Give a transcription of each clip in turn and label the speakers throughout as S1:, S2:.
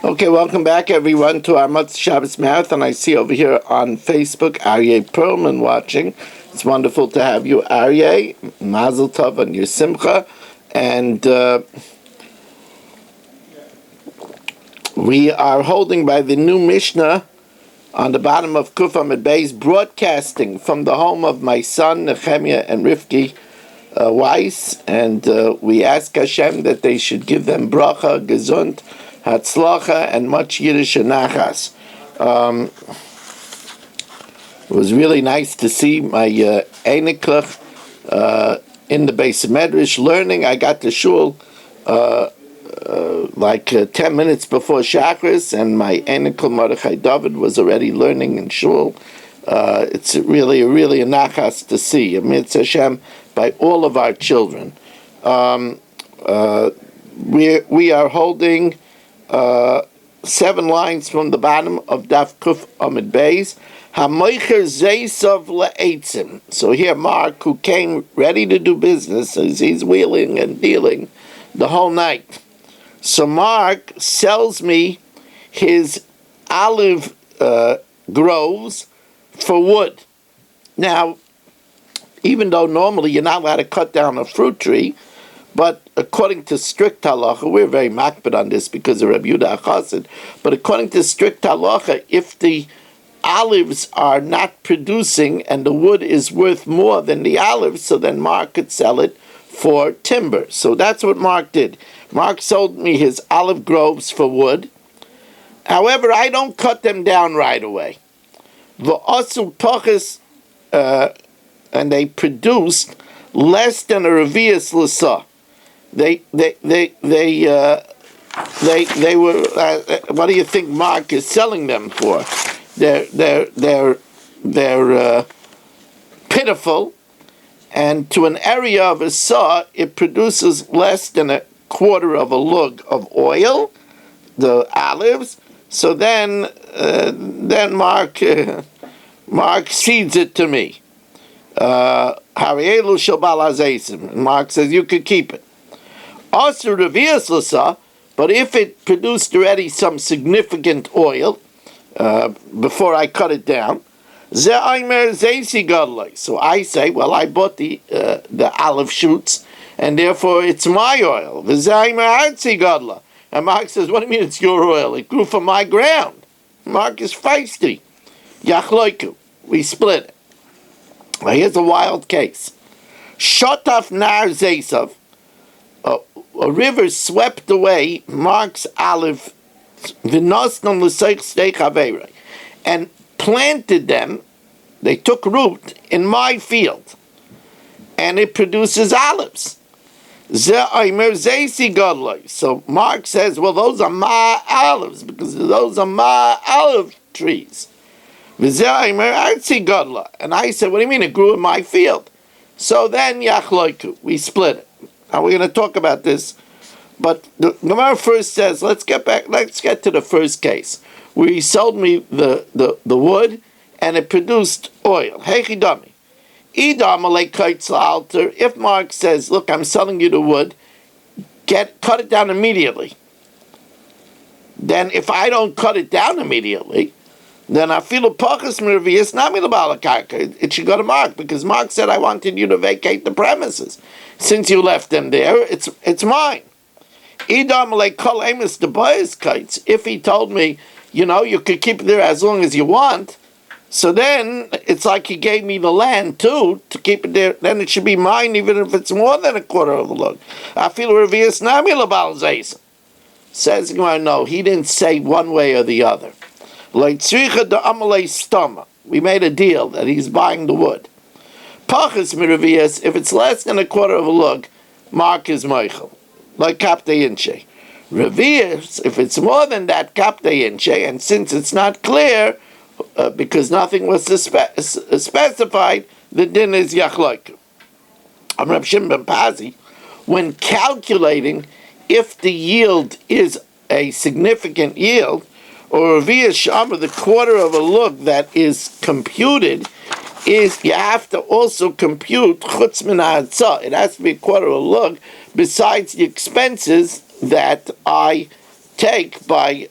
S1: Okay, welcome back everyone to our Motzei Shabbos Marathon. I see over here on Facebook Aryeh Perlman watching. It's wonderful to have you, Aryeh. Mazel Tov on your Simcha. And we are holding by the new Mishnah on the bottom of Kuf Amud Beis, broadcasting from the home of my son Nehemiah and Rivki Weiss. And we ask Hashem that they should give them bracha, gesund, Hatzlacha, and much Yiddish and Nachas. It was really nice to see my Einiklach in the Beis Medrash learning. I got to shul like 10 minutes before Shachris, and my Einikl Mordechai David was already learning in shul. It's really a Nachas to see, a Mitzvah Hashem, by all of our children. We are holding 7 lines from the bottom of Daf Kuf Amud Beis. Hamoicher zeisav le'etzim. So here Mark, who came ready to do business, as he's wheeling and dealing the whole night. So Mark sells me his olive groves for wood. Now, even though normally you're not allowed to cut down a fruit tree, but according to strict halacha, we're very makbid on this because of Rabbi Yehuda HaChassid, but according to strict halacha, if the olives are not producing and the wood is worth more than the olives, so then Mark could sell it for timber. So that's what Mark did. Mark sold me his olive groves for wood. However, I don't cut them down right away. V'asu pachas, and they produced less than a revius l'sa. They were. What do you think Mark is selling them for? They're pitiful, and to an area of a saw, it produces less than a quarter of a lug of oil, the olives. So then Mark cedes it to me. Harielu Shabal Azeisim. Mark says you could keep it. Also revius l'sa, but if it produced already some significant oil before I cut it down, so I say, well, I bought the olive shoots, and therefore it's my oil. And Mark says, what do you mean it's your oil? It grew from my ground. Mark is feisty. Yachloiku. We split it. Now here's a wild case. Shotaf nar zeisav. A river swept away Mark's olive and planted them. They took root in my field, and it produces olives. So Mark says, well, those are my olives, because those are my olive trees. And I said, what do you mean it grew in my field? So then Yachloiku, we split it. Now we're going to talk about this, but the Gemara first says, let's get to the first case, where he sold me the wood, and it produced oil. Hechidami. If Mark says, look, I'm selling you the wood, cut it down immediately. Then if I don't cut it down immediately, then I feel a pachas mirvius nami l'balakarka. It should go to Mark, because Mark said I wanted you to vacate the premises. Since you left them there, it's mine. If he told me, you could keep it there as long as you want, so then it's like he gave me the land too to keep it there. Then it should be mine, even if it's more than a quarter of a lug. I feel mirvius nami l'balzeis. Says no, he didn't say one way or the other. We made a deal that he's buying the wood. Pachas miravias, if it's less than a quarter of a lug, Mark is Michael, like kapte inche. Revias, if it's more than that kapte inche, and since it's not clear, because nothing was specified, the din is yachloiku. Reb Shimon ben Pazi, when calculating if the yield is a significant yield, or via shama, the quarter of a lug that is computed, is you have to also compute chutz min ha'atzah. It has to be a quarter of a lug besides the expenses that I take by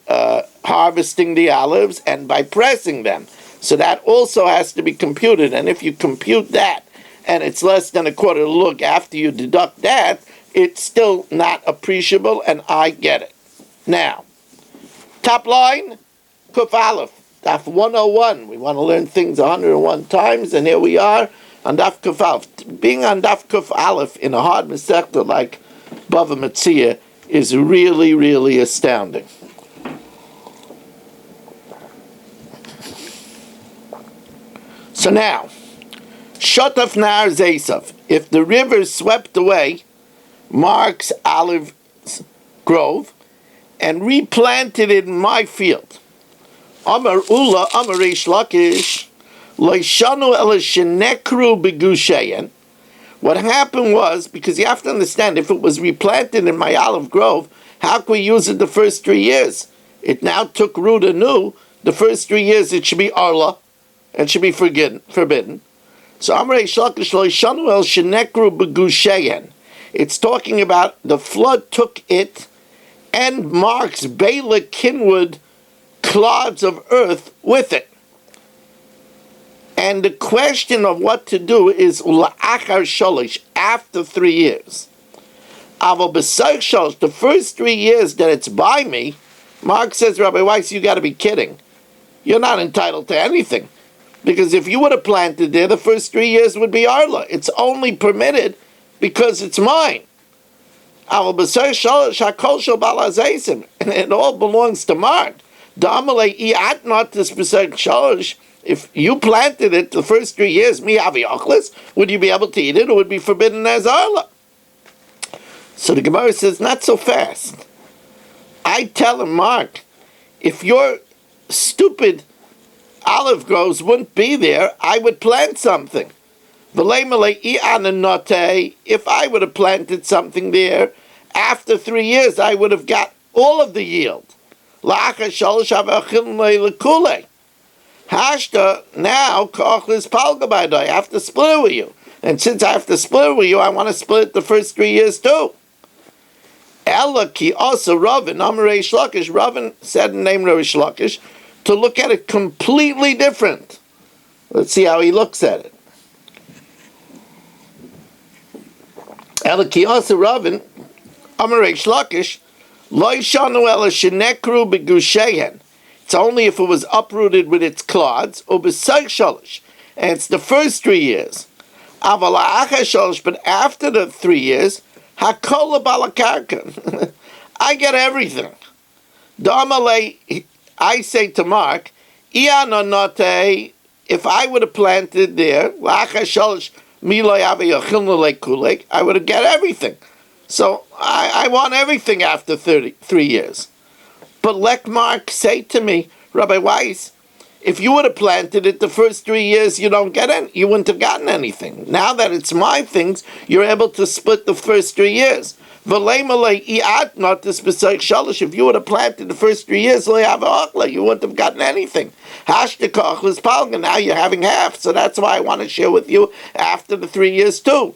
S1: harvesting the olives and by pressing them. So that also has to be computed. And if you compute that and it's less than a quarter lug after you deduct that, it's still not appreciable, and I get it. Now, top line, Kuf Aleph, Daf 101. We want to learn things 101 times, and here we are on Daf Kuf Aleph. Being on Daf Kuf Aleph in a hard Masechta like Bava Metzia is really, really astounding. So now, Shotaf Nar Zeisav, if the river swept away Mark's olive grove and replanted it in my field, Amar Ula, Amar Reish Lakish, Loishanu el Shenekru Begushayan. What happened was, because you have to understand, if it was replanted in my olive grove, how can we use it the first 3 years? It now took root anew. The first 3 years it should be arla, and should be forbidden. So Amrei Shlakish Loishanu el Shenekru Begushayan. It's talking about the flood took it and Mark's Bela Kinwood clods of earth with it. And the question of what to do is Ula'achar Sholish, after 3 years. Aval B'Saych Sholish, the first 3 years that it's by me, Mark says, Rabbi Weiss, you got to be kidding. You're not entitled to anything. Because if you would have planted there, the first 3 years would be Arla. It's only permitted because it's mine. And it all belongs to Mark. If you planted it the first 3 years, would you be able to eat it, or would it be forbidden as Arla? So the Gemara says, not so fast. I tell him, Mark, if your stupid olive groves wouldn't be there, I would plant something. If I would have planted something there, after 3 years I would have got all of the yield. Hashta, now, I have to split it with you. And since I have to split it with you, I want to split it the first 3 years too. Elaki also Ravin, Reish Lakish. Ravin said in the name of Reish Lakish to look at it completely different. Let's see how he looks at it. Elaki also Ravin, Reish Lakish, Lo Yishanu ela Shenekru Begushayan. It's only if it was uprooted with its clods, or B'Saych Sholish, and it's the first 3 years. Aval Ha'achar Sholish, but after the 3 years, Hakola Balakarka. I get everything. Damale, I say to Mark, Ianonote, if I would have planted there, Ha'achar Sholish, I would have get everything. So I want everything after 3 years. But let Mark say to me, Rabbi Weiss, if you would have planted it the first 3 years, you wouldn't have gotten anything. Now that it's my things, you're able to split the first 3 years. If you would have planted the first 3 years, you wouldn't have gotten anything. Now you're having half, so that's why I want to share with you after the 3 years too.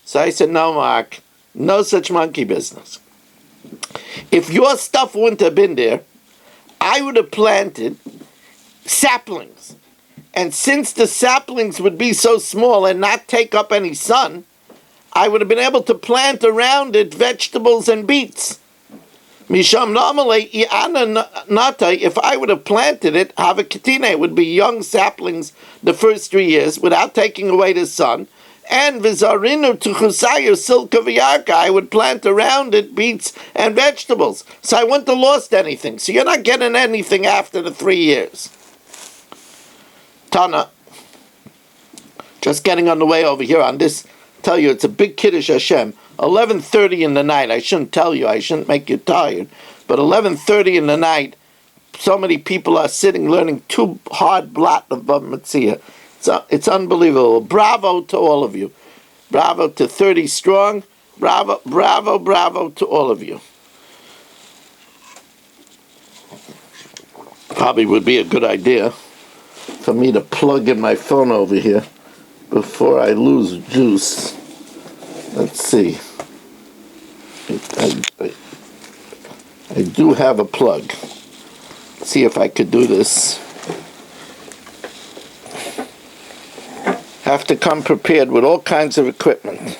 S1: So I said, no, Mark, no such monkey business. If your stuff wouldn't have been there, I would have planted saplings. And since the saplings would be so small and not take up any sun, I would have been able to plant around it vegetables and beets. Misham Namale Nata, if I would have planted it, Havakatina, it would be young saplings the first 3 years without taking away the sun. And Vizarinu to Chusayu Silka Viyarka, I would plant around it beets and vegetables. So I wouldn't have lost anything. So you're not getting anything after the 3 years. Tana, just getting on the way over here on this, tell you it's a big Kiddush Hashem. 11:30 in the night. I shouldn't tell you. I shouldn't make you tired. But 11:30 in the night, so many people are sitting learning 2 hard blot of Bava Metzia. It's unbelievable. Bravo to all of you. Bravo to 30 strong. Bravo, bravo, bravo to all of you. Probably would be a good idea for me to plug in my phone over here before I lose juice. Let's see. I do have a plug. Let's see if I could do this. Have to come prepared with all kinds of equipment.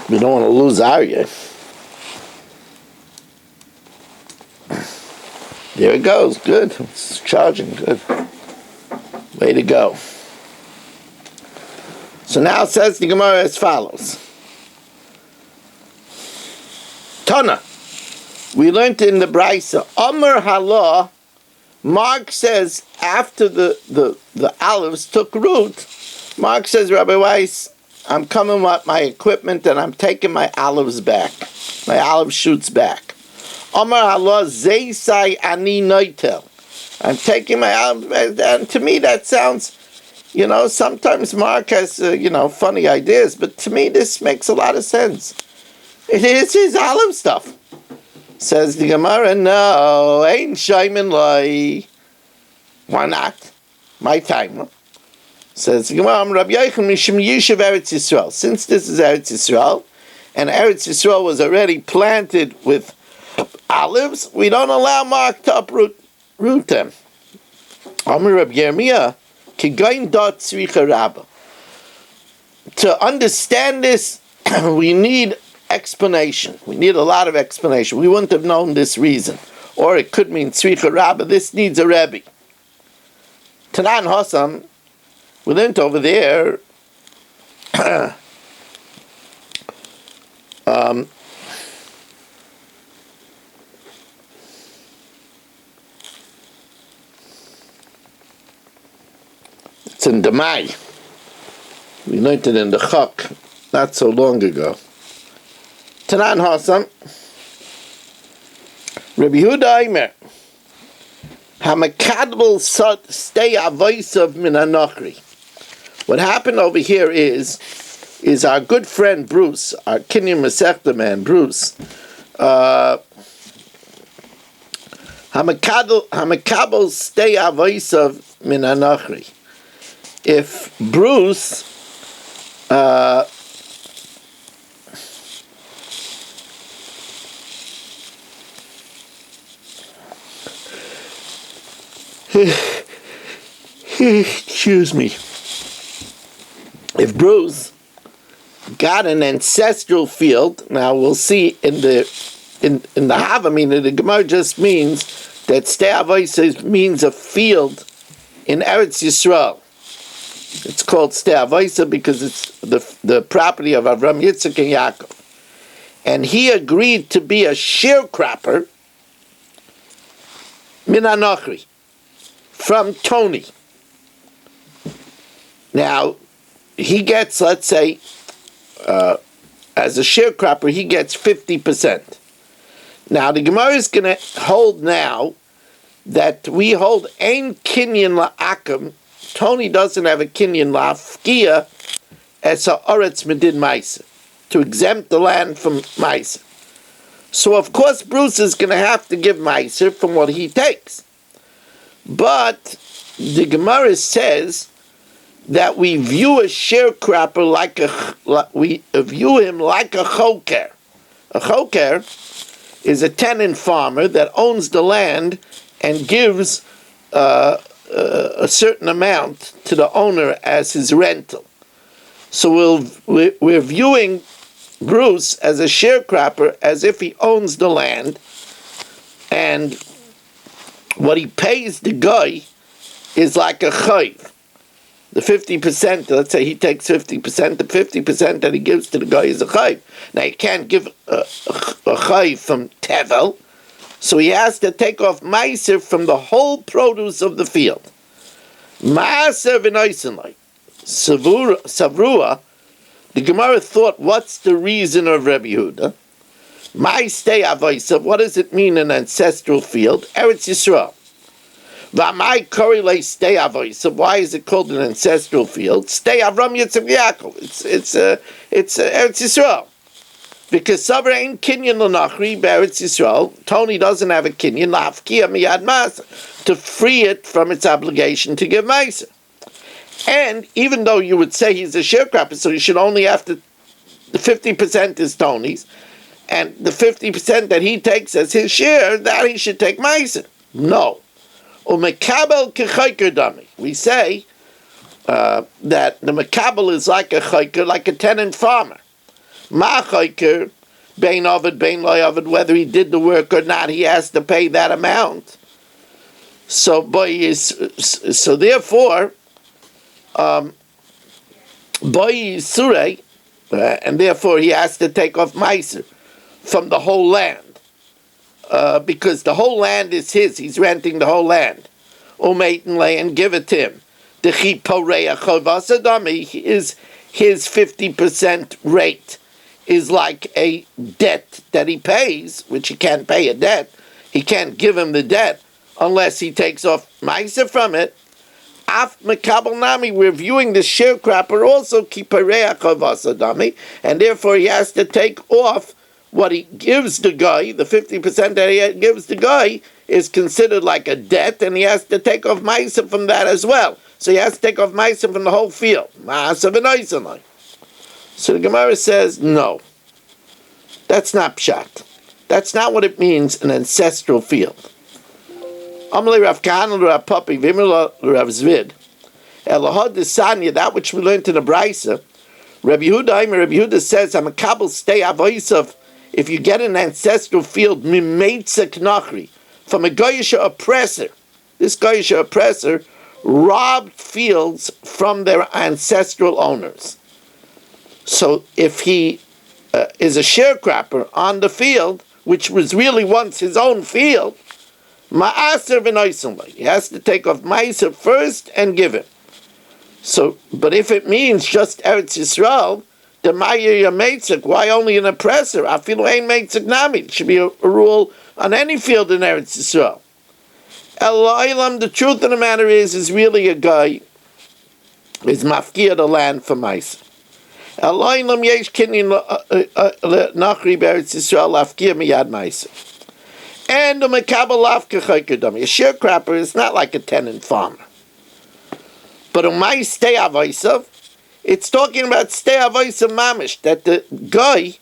S1: We don't want to lose Arya. There it goes. Good. It's charging. Good. Way to go. So now it says the Gemara as follows. Tana. We learned in the Brisa. Amar Halah. Mark says after the olives took root, Mark says, Rabbi Weiss, I'm coming with my equipment and I'm taking my olives back. My olive shoots back. Amar Allah Zaysai Ani Noitel. I'm taking my olives back. And to me that sounds, sometimes Mark has, funny ideas, but to me this makes a lot of sense. It is his olive stuff. Says the Gemara, no, ain't Shaimin Lai. Why not? My time. Says the Gemara, Rabbi Yochanan Mishum Yishuv Eretz Yisrael. Since this is Eretz Yisrael, and Eretz Yisrael was already planted with olives, we don't allow Mark to uproot them. Amar Rabbi Yirmiyah, Kigain dot tzricha rabba. To understand this, we need explanation. We need a lot of explanation. We wouldn't have known this reason. Or it could mean tzricha rabba. This needs a Rebbe. Tanan Hossam, we learned over there, it's in Demai. We learned it in the Chok not so long ago. Tanan Hossam, Rabbi Yehuda Aimer, Hamakadbel stay avoisav min anochri. What happened over here is our good friend Bruce, our Kinyan Masechta man Bruce, Hamakadbel stay avoisav min anochri. If Bruce excuse me. If Bruce got an ancestral field, now we'll see in the Havamina, the Gemara just means that Stei Avoisa means a field in Eretz Yisrael. It's called Stei Avoisa because it's the property of Avram, Yitzchak, and Yaakov. And he agreed to be a sharecropper min anochri, from Tony. Now, he gets, let's say, as a sharecropper, he gets 50%. Now, the Gemara is going to hold now that we hold ein kinyan la'akim. Tony doesn't have a kinyan la'afkia as a oretz medin maisa, to exempt the land from maisa. So, of course, Bruce is going to have to give maisa from what he takes. But the Gemara says that we view a sharecropper we view him like a choker. A choker is a tenant farmer that owns the land and gives a certain amount to the owner as his rental. So we're viewing Bruce as a sharecropper as if he owns the land, and what he pays the guy is like a chayv. The 50%, let's say he takes 50%, the 50% that he gives to the guy is a chayv. Now, you can't give a chayv from tevel, so he has to take off meiser from the whole produce of the field. Maaser v'noisenlai. Savrua, the Gemara thought, what's the reason of Rabbi Yehuda? My stay avoisav, what does it mean in an ancestral field? Eretz Yisrael. V'amai korelei stay avoisav, why is it called an ancestral field? Stay Avram Yitzchak Yaakov. It's Eretz Yisrael. Because Sabra ain't kinyan l'nachri be'Eretz Yisrael. Tony doesn't have a kinyan la'afkia miyad masa, to free it from its obligation to give ma'aser. And even though you would say he's a sharecropper, so you should only have to, the 50% is Tony's, and the 50% that he takes as his share, that he should take meiser. No. Umekabel kechayker dami. We say that the mekabel is like a chayker, like a tenant farmer. Ma chayker, bein ovid, bein loy ovid, whether he did the work or not, he has to pay that amount. So therefore, boy surei, and therefore he has to take off meiser from the whole land, because the whole land is his. He's renting the whole land. Umeitin lay and give it to him. The chiporeya chovasadami is his 50% rate is like a debt that he pays, which he can't pay a debt. He can't give him the debt unless he takes off meiser from it. Af mekabel nami, we're viewing the sharecropper also kipareya chovasadami, and therefore he has to take off what he gives the guy. The 50% that he gives the guy is considered like a debt, and he has to take off meiser from that as well. So he has to take off meiser from the whole field. So the Gemara says, no, that's not pshat. That's not what it means, an ancestral field. Amalei Rav Kahana Rav Papi Vimla Rav Zvid Elahad Desanya, that which we learned in the Brisa. Rabbi Yehuda says, I'm a kabel stay avoisav. If you get an ancestral field, mimeitza knachri, from a goyish oppressor, this goyish oppressor robbed fields from their ancestral owners. So if he is a sharecropper on the field, which was really once his own field, ma'aser v'noisenle, he has to take off ma'aser first and give him. So, but if it means just Eretz Yisrael, the ma'ir yameitzik, why only an oppressor? Afilu ein meitzik nami. It should be a rule on any field in Eretz Yisrael. El the truth of the matter is really a guy is mafkia the land for ma'aser. El yesh kinyan nachri be'Eretz Yisrael lafkia miyad ma'aser. And the mekabel lafka chaykedami. A sharecropper is not like a tenant farmer. But umay stay avaisav, it's talking about stay avaisav mamish, that the guy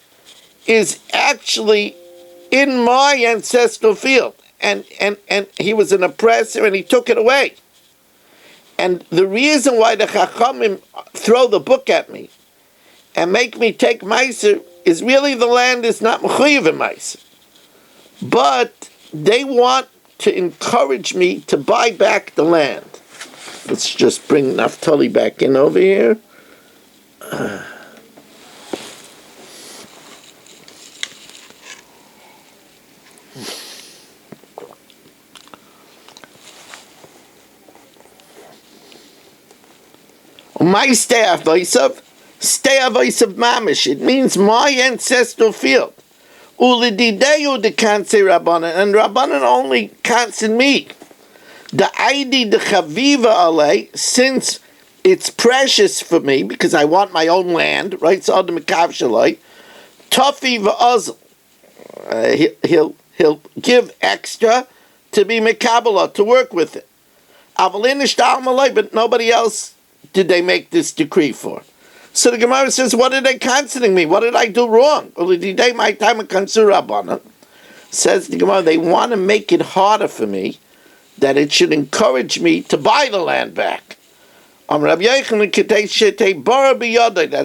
S1: is actually in my ancestral field, and he was an oppressor and he took it away. And the reason why the Chachamim throw the book at me and make me take meiser is really the land is not mechuyev in meiser, but they want to encourage me to buy back the land. Let's just bring Naphtali back in over here. My stay avoisav mamish. It means my ancestral field. Ulidideyu de kanse Rabbanan, and Rabbanan only counts in me. The ID the chaviva alei, since it's precious for me because I want my own land, right? So the mekav shalai, tofi va'azl. He'll give extra to be mekabala, to work with it. Avalinish malay, but nobody else did they make this decree for. So the Gemara says, what are they canceling me? What did I do wrong? My time of Rabbanan. Says the Gemara, they want to make it harder for me, that it should encourage me to buy the land back. That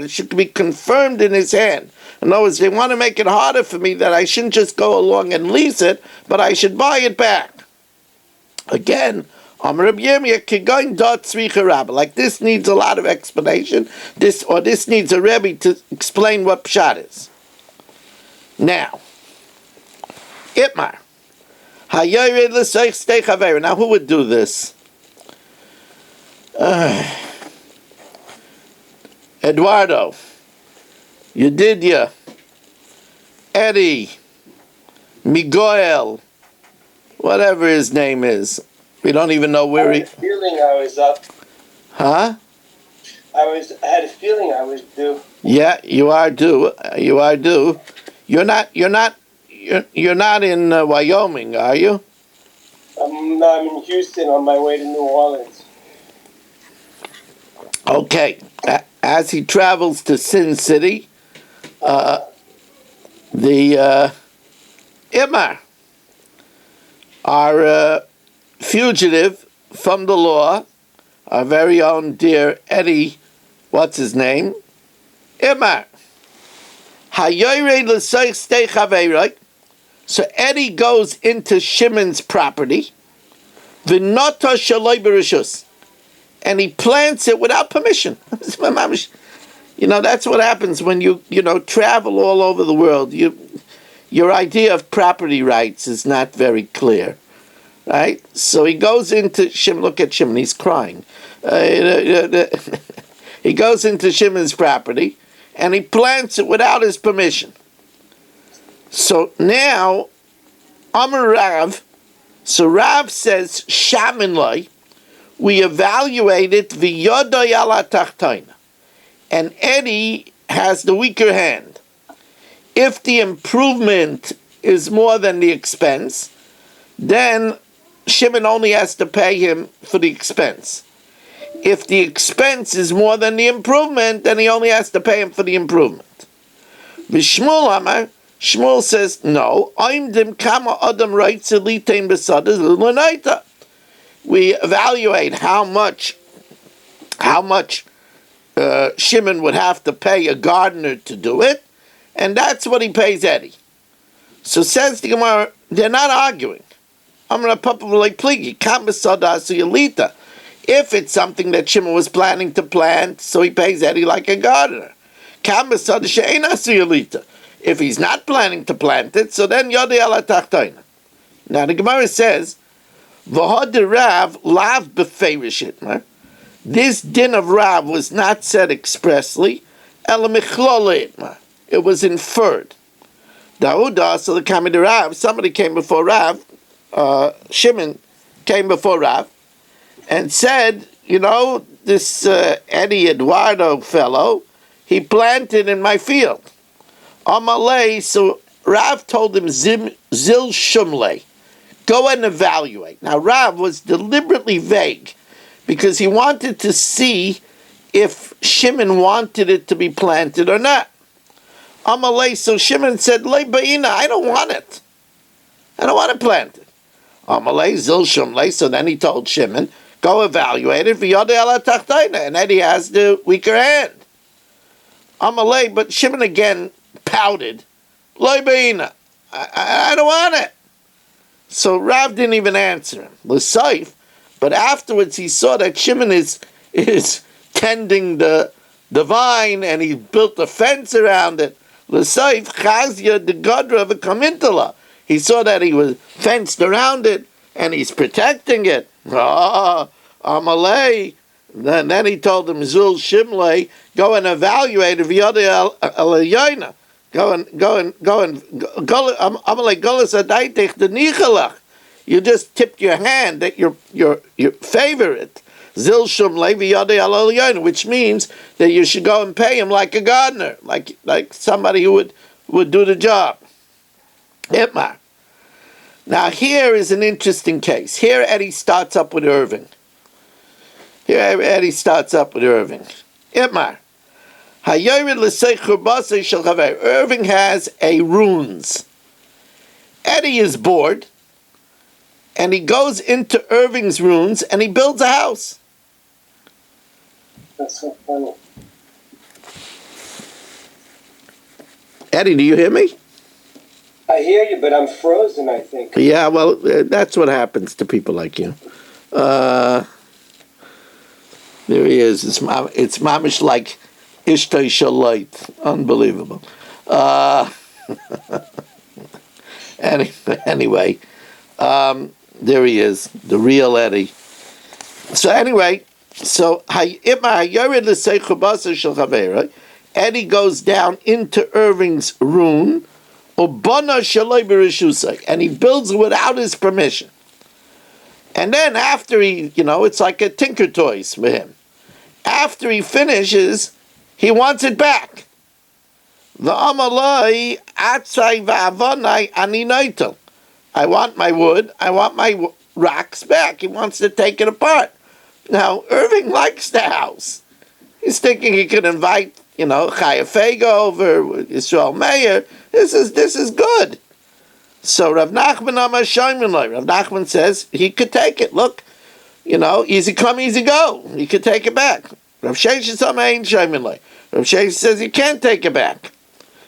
S1: it should be confirmed in his hand. In other words, they want to make it harder for me that I shouldn't just go along and lease it, but I should buy it back. Again, like this needs a lot of explanation. This needs a Rebbe to explain what pshat is. Now, Itmar. Now, who would do this? Eduardo, Yedidia, Eddie, Miguel, whatever his name is. We don't even know where he...
S2: I had a feeling I was up.
S1: Huh?
S2: I had a feeling I was due.
S1: Yeah, you are due. You are due. You're not in Wyoming, are you?
S2: I'm in Houston on my way to New Orleans.
S1: Okay, as he travels to Sin City, the Imar, our fugitive from the law, our very own dear Eddie, what's his name? Imar. So Eddie goes into Shimon's property, Vinota Shaloi Bereshus, and he plants it without permission. That's what happens when you travel all over the world. Your idea of property rights is not very clear, right? So he goes into Shimon. Look at Shimon; he's crying. He goes into Shimon's property, and he plants it without his permission. So now, Amar Rav. So Rav says, Shaminlai, we evaluate it v'yodoy ala tachtoina, and Eddie has the weaker hand. If the improvement is more than the expense, then Shimon only has to pay him for the expense. If the expense is more than the improvement, then he only has to pay him for the improvement. V'shmuel Amar, Shmuel says, no, we evaluate how much Shimon would have to pay a gardener to do it, and that's what he pays Eddie. So says the Gemara, they're not arguing. If it's something that Shimon was planning to plant, so he pays Eddie like a gardener. If he's not planning to plant it, so then Yodei ala tachtoina. Now the Gemara says, V'hod Rav lav befeirish itmar. This din of Rav was not said expressly, ela michlole itmar. It was inferred. Dauda, so the coming to Rav, somebody came before Rav, Shimon came before Rav, and said, this Eddie Eduardo fellow, he planted in my field. Amalei, so Rav told him, Zil Shumlei, go and evaluate. Now Rav was deliberately vague because he wanted to see if Shimon wanted it to be planted or not. Amalei, so Shimon said, Le Ba'ina, I don't want it. I don't want to plant it. Amalei, Zil Shumlei, so then he told Shimon, go evaluate it, V'yodei ala tachtoina, and then he has the weaker hand. Amalei, but Shimon again pouted, Loi Ba'ina, I don't want it. So Rav didn't even answer him. L'saif, but afterwards he saw that Shimon is tending the vine, and he built a fence around it. L'saif, Chazia the Gadra of a Kamintala. He saw that he was fenced around it, and he's protecting it. Amalei. Then he told him, Zul Shimlei, go and evaluate if Yodei Alayayna. You just tipped your hand that your favorite, Zil Shumlei v'Yodei Alayayna, which means that you should go and pay him like a gardener, like somebody who would do the job. Itmar. Now here is an interesting case. Here Eddie starts up with Irving. Itmar. Irving has a runes. Eddie is bored, and he goes into Irving's runes, and he builds a house.
S2: That's so funny.
S1: Eddie, do you hear me?
S2: I hear you, but I'm frozen, I think.
S1: Yeah, well, that's what happens to people like you. There he is. It's mamish like Ishtay Shalit. Unbelievable. Anyway, there he is, the real Eddie. So anyway, Eddie goes down into Irving's rune, and he builds without his permission. And then after he, it's like a Tinker Toys for him. After he finishes, he wants it back. The Amalai atzai va'avanai aninaitel. I want my wood, I want my rocks back. He wants to take it apart. Now, Irving likes the house. He's thinking he could invite, Chaya Fega over, Yisrael Meir. This is good. So Rav Nachman Amar Shaimin Loi. Rav Nachman says he could take it. Look, easy come, easy go. He could take it back. Rav Sheshes Amar Ein Shaimin Loi. Rav Sheshes says he can't take it back.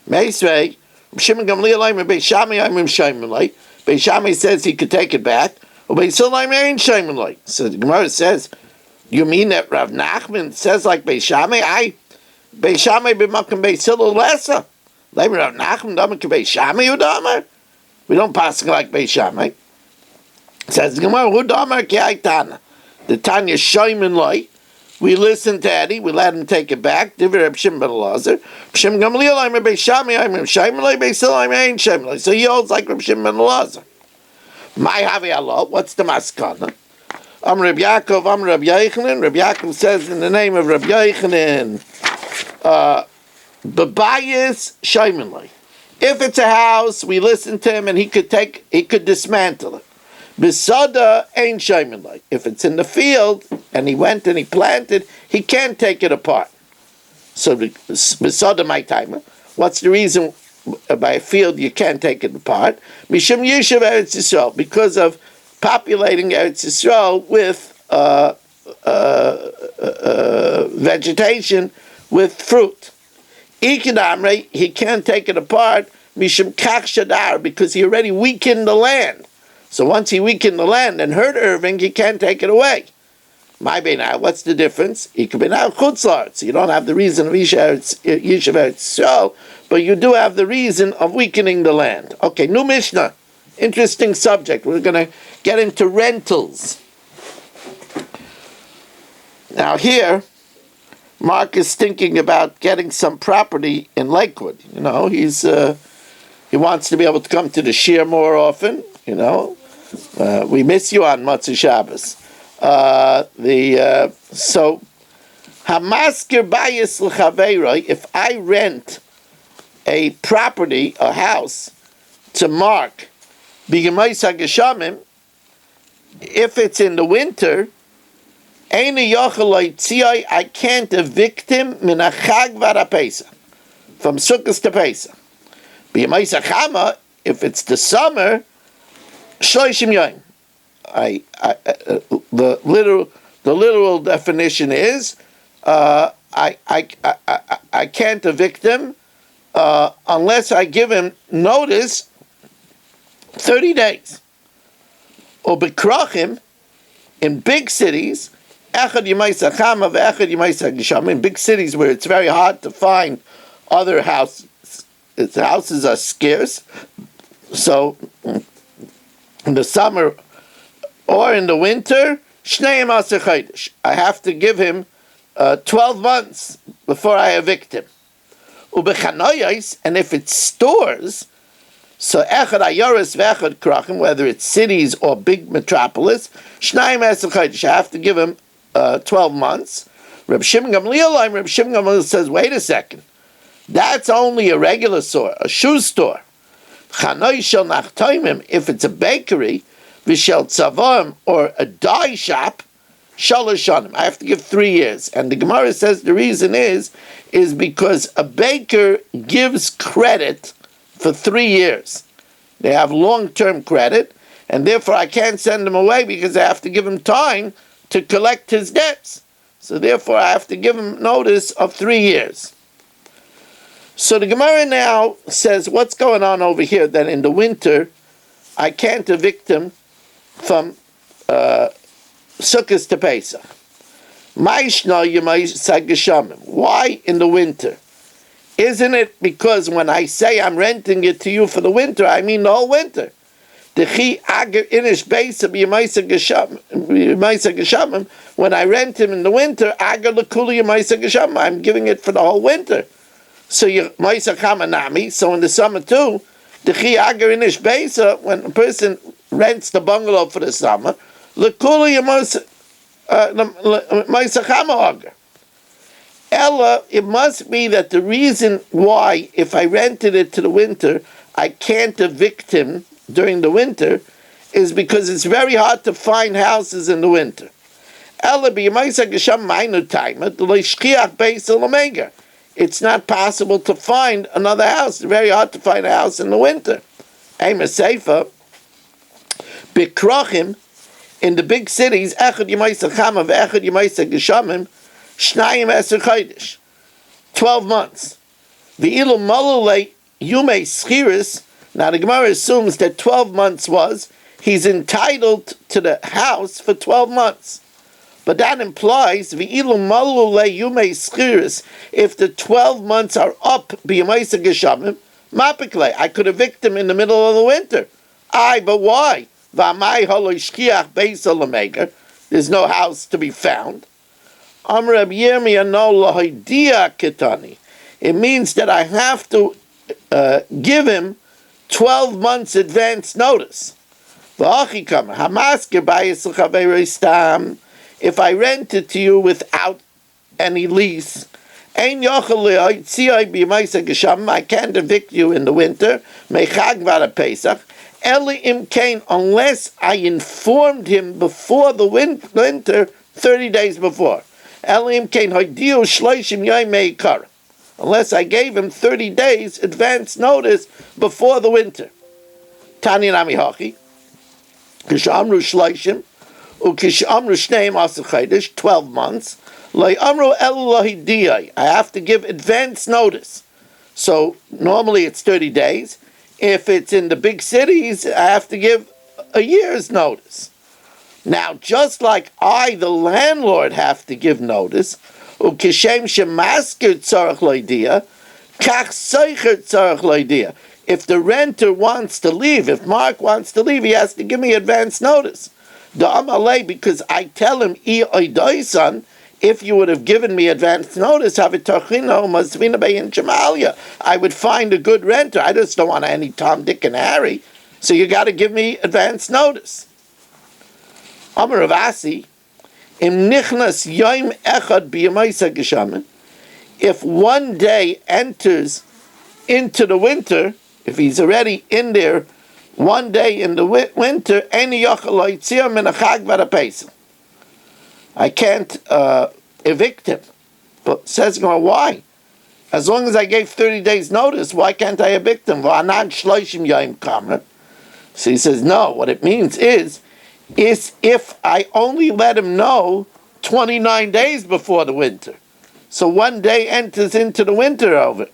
S1: Meisvei, Rav Shimon Gamliel Aimer Beis Shammai Aimer Shaimin Loi. Beis Shammai says he could take it back. Beis Hillel Aimer Ein Shaimin Loi. So the Gemara says, you mean that Rav Nachman says like Beis Shammai? Beis Shammai b'makam Beis Hillel lesa. Like Rav Nachman damer k'Beis Shammai udamer. We don't pass like Beis Shammai. Says the Gemara, who damer k'aytana? The Tanya Shaimin Loi. We listen to Eddie. We let him take it back. Divrei Reb Shimon ben Elazar. Shimon Gamliel Aimer Beis Shammai Aimer Shaimin Loi. Beis Hillel Aimer Ein Shaimin Loi. So he holds like Reb Shimon ben Elazar. My Havi Allah. What's the maskana? Reb Yaakov, Reb Yochanan. Reb Yaakov says in the name of Reb Yochanan, Bebayis Shaimin Loi. If it's a house, we listen to him and he could dismantle it. Besada ain't Shaimin Loi. If it's in the field and he went and he planted, he can't take it apart. So Besada my timer. What's the reason by a field you can't take it apart? Mishum Yishuv Eretz Yisrael, because of populating Eretz Yisrael with vegetation, with fruit. Ikidamre, he can't take it apart, Mishum Kach Shadar, because he already weakened the land. So once he weakened the land and hurt Irving, he can't take it away. My Beinah, what's the difference? He could be now Chutzlar, so you don't have the reason of Yishuv Eretz Yisrael, but you do have the reason of weakening the land. Okay, new Mishnah. Interesting subject. We're going to get into rentals. Now here, Mark is thinking about getting some property in Lakewood. He wants to be able to come to the Shir more often. We miss you on Motzei Shabbos. So Hamaskir Bayis L'Chaveiroi. If I rent a property, a house, to Mark, if it's in the winter, I can't evict him from Sukkot to Pesach. If it's the summer, the literal definition is I can't evict him unless I give him notice 30 days. Or bekrachim, in big cities, in big cities where it's very hard to find other houses, the houses are scarce. So in the summer or in the winter, I have to give him 12 months before I evict him. And if it's stores, so echad ayoris ve'echad krachim, whether it's cities or big metropolis, shnayim esachaydish, I have to give him 12 months. Reb Shimon Gamliel says, wait a second, that's only a regular store, a shoe store. Chanoi shel nachtoimim, if it's a bakery, v'shel tzavoim, or a dye shop, shalosh shanim, I have to give 3 years. And the Gemara says the reason is because a baker gives credit for 3 years. They have long-term credit, and therefore I can't send him away because I have to give him time to collect his debts. So therefore I have to give him notice of 3 years. So the Gemara now says, what's going on over here, that in the winter I can't evict him from Sukkot to Pesach. Why in the winter? Isn't it because when I say I'm renting it to you for the winter, I mean the whole winter? When I rent him in the winter, I'm giving it for the whole winter. So so in the summer too, when a person rents the bungalow for the summer, Ella, it must be that the reason why, if I rented it to the winter, I can't evict him during the winter, is because it's very hard to find houses in the winter. It's not possible to find another house. It's very hard to find a house in the winter. Aim a Seifa, Bikrochim, in the big cities, Echad Yemaisa Chama v'Echad Yemaisa Geshamim, Shnayim Eser Chodesh, 12 months. V'ilu Malule Yume Schiris. Now the Gemara assumes that 12 months was, he's entitled to the house for 12 months. But that implies, V'ilu Malule Yume Schiris, if the 12 months are up, B'Yemaisa Geshamim, Mapikle, I could evict him in the middle of the winter. But why? There's no house to be found. It means that I have to give him 12 months advance notice. If I rent it to you without any lease, I can't evict you in the winter, unless I informed him before the winter, 30 days before. Unless I gave him 30 days advance notice before the winter. Tani Nami Hachi, Kishamru Shleishim, Ukishamru Shneim Asachaidish, 12 months. I have to give advance notice. So normally it's 30 days. If it's in the big cities, I have to give a year's notice. Now, just like I, the landlord, have to give notice, if the renter wants to leave, if Mark wants to leave, he has to give me advance notice. Because I tell him, if you would have given me advance notice, I would find a good renter. I just don't want any Tom, Dick, and Harry. So you got to give me advance notice. Amar Ravasi, im nichnas yom echad b'yamaisa geshamin. If one day enters into the winter, if he's already in there one day in the winter, I can't evict him. But says God, why? As long as I gave 30 days notice, why can't I evict him? So he says, no, what it means is if I only let him know 29 days before the winter. So one day enters into the winter over.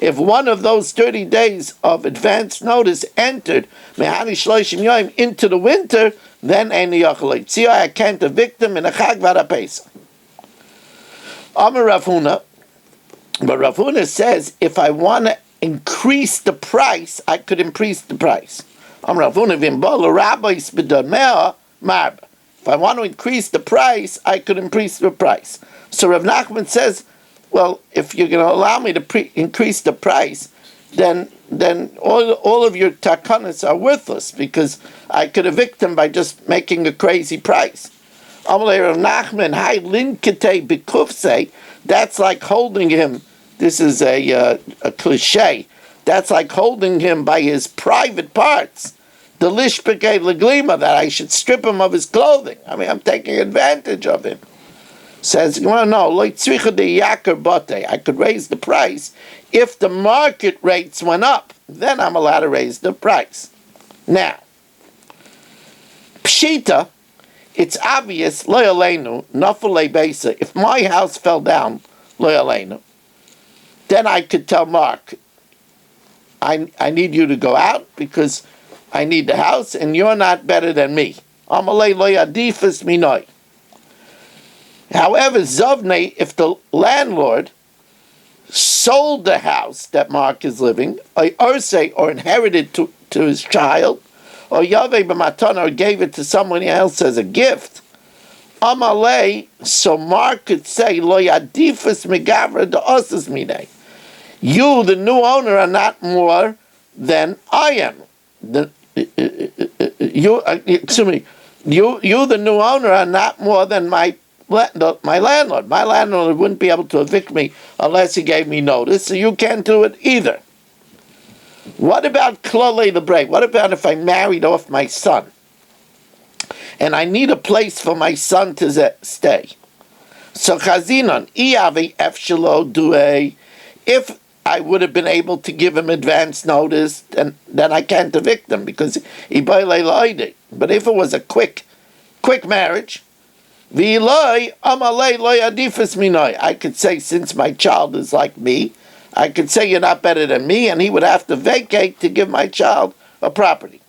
S1: If one of those 30 days of advance notice entered into the winter, then I can't evict him in a Chag Varapesa. Amar Rav Huna, but Rav Huna says if I want to increase the price, I could increase the price. Amar Rav Huna v'imbola rabbis b'damea marba. If I want to increase the price, I could increase the price. So Rav Nachman says, well, if you're going to allow me to increase the price, then all of your takanas are worthless, because I could evict them by just making a crazy price. Amalei Rav Nachman, hai linkete b'kufse, that's like holding him, this is a cliche, that's like holding him by his private parts. The lishpeke leglima, that I should strip him of his clothing. I mean, I'm taking advantage of him. Says, well, no, I could raise the price. If the market rates went up, then I'm allowed to raise the price. Now, Pshita, it's obvious, lo yaleinu, nafale besa, if my house fell down, lo yaleinu, then I could tell Mark, I need you to go out because I need the house, and you're not better than me. Amalei lo yadifas minoi. However, Zovne, if the landlord sold the house that Mark is living, or inherited to his child, or Yaveh b'matan, or gave it to someone else as a gift, Amalei, so Mark could say, lo yadifas megavra da'osas minei. You, the new owner, are not more than I am. You, the new owner, are not more than my landlord. My landlord wouldn't be able to evict me unless he gave me notice, so you can't do it either. What about klolei lebrei? What about if I married off my son? and I need a place for my son to stay. So chazinon, iavi efshelo due, if I would have been able to give him advance notice, and then I can't evict him because he bailei loide. But if it was a quick marriage, v'iloi amalei loy adifus minoi, I could say, since my child is like me, I could say you're not better than me, and he would have to vacate to give my child a property.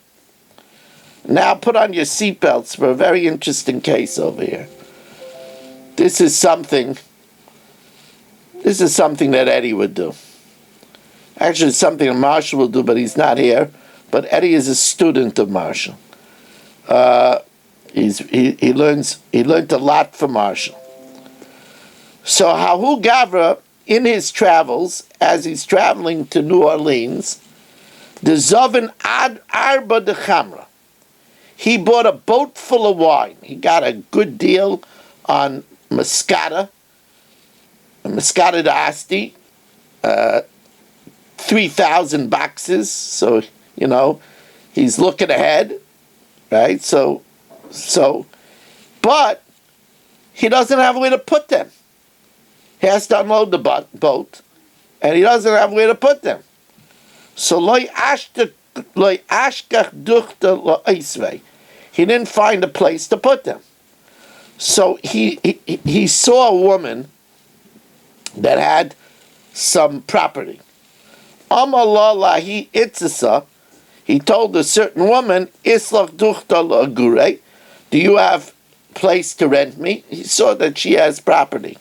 S1: Now put on your seatbelts for a very interesting case over here. This is something that Eddie would do. Actually, it's something that Marshall will do, but he's not here. But Eddie is a student of Marshall. He learned a lot from Marshall. So Hahu Gavra, in his travels, as he's traveling to New Orleans, the Zovin Ad Arba de Chamra, he bought a boat full of wine. He got a good deal on Moscata d'Asti, 3,000 boxes. So, he's looking ahead, right? So, but he doesn't have a way to put them. He has to unload the boat, and he doesn't have a way to put them. So, he didn't find a place to put them. So he saw a woman that had some property. He told a certain woman, do you have place to rent me? He saw that she has property.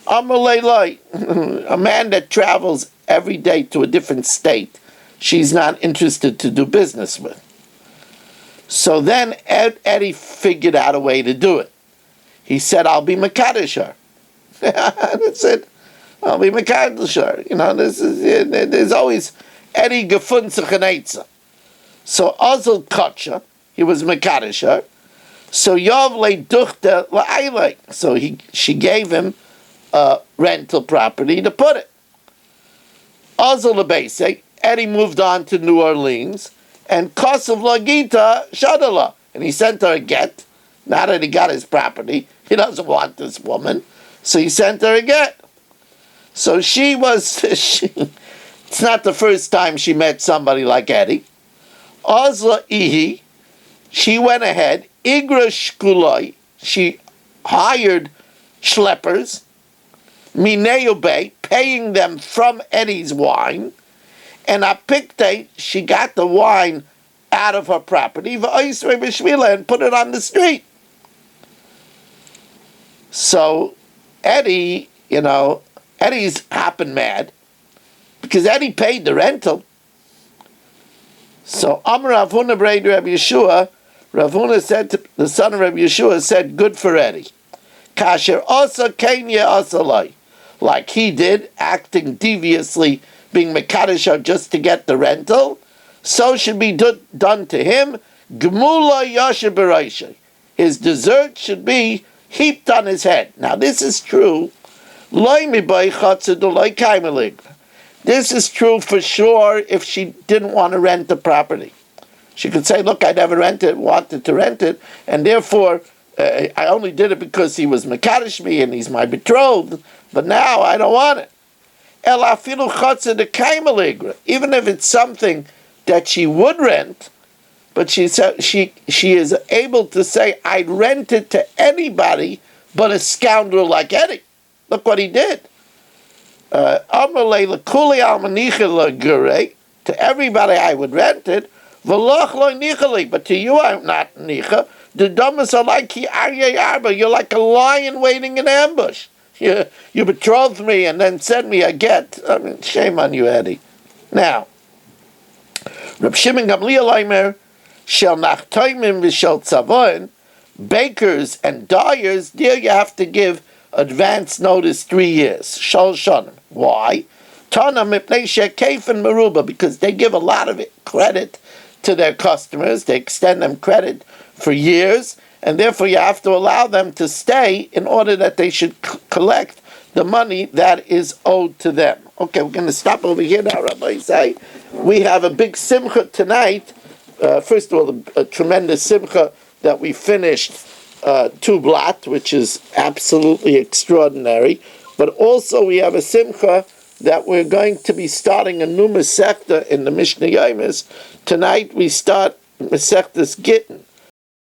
S1: A man that travels every day to a different state, she's not interested to do business with. So then Eddie figured out a way to do it. He said, I'll be Mekadesh her. That's it. I'll be Mekadesh her. There's always Eddie gefunze genetze. So Ozel Kotcha, he was Mekadesh her. So Yovle duchte la'ayle. So she gave him a rental property to put it. Ozel lebese, Eddie moved on to New Orleans, and Kosov Lagita Shadala. And he sent her a get. Now that he got his property, he doesn't want this woman. So he sent her a get. So it's not the first time she met somebody like Eddie. Ozla Ihi, she went ahead. Igra Shkuloi, she hired schleppers. Mineo Bay, paying them from Eddie's wine. And Apikte, she got the wine out of her property, and put it on the street. So Eddie, Eddie's hopping mad because Eddie paid the rental. So Amar Rav Huna Brei Rabbi Yeshua, Rav Huna said to the son of Rabbi Yeshua, said, good for Eddie. Kasher Osa Kenya Osalai, like he did, acting deviously, being Mekadesh just to get the rental, so should be done to him. Gemula Yasher B'Raisha, his dessert should be heaped on his head. Now this is true. This is true for sure if she didn't want to rent the property. She could say, look, I never wanted to rent it, and therefore I only did it because he was Mekadesh me and he's my betrothed, but now I don't want it. Even if it's something that she would rent, but she is able to say, I'd rent it to anybody but a scoundrel like Eddie. Look what he did. To everybody I would rent it, but to you I'm not nicha. The dumbest are like you're like a lion waiting in ambush. You betrothed me and then sent me a get. I mean, shame on you, Eddie. Now, Reb Shimon Gamliel Omer, shel nachtoimim v'shel tzavoin, bakers and dyers, there you have to give advance notice 3 years. Shal shonim. Why? Tana mipnei shekeifen meruba, because they give a lot of credit to their customers. They extend them credit for years, and therefore you have to allow them to stay in order that they should collect the money that is owed to them. Okay, we're going to stop over here now, Rabbi Say. We have a big simcha tonight. First of all, a tremendous simcha that we finished two blat, which is absolutely extraordinary. But also we have a simcha that we're going to be starting a new Masechta in the Mishnah Yomis. Tonight we start Masechtas Gittin.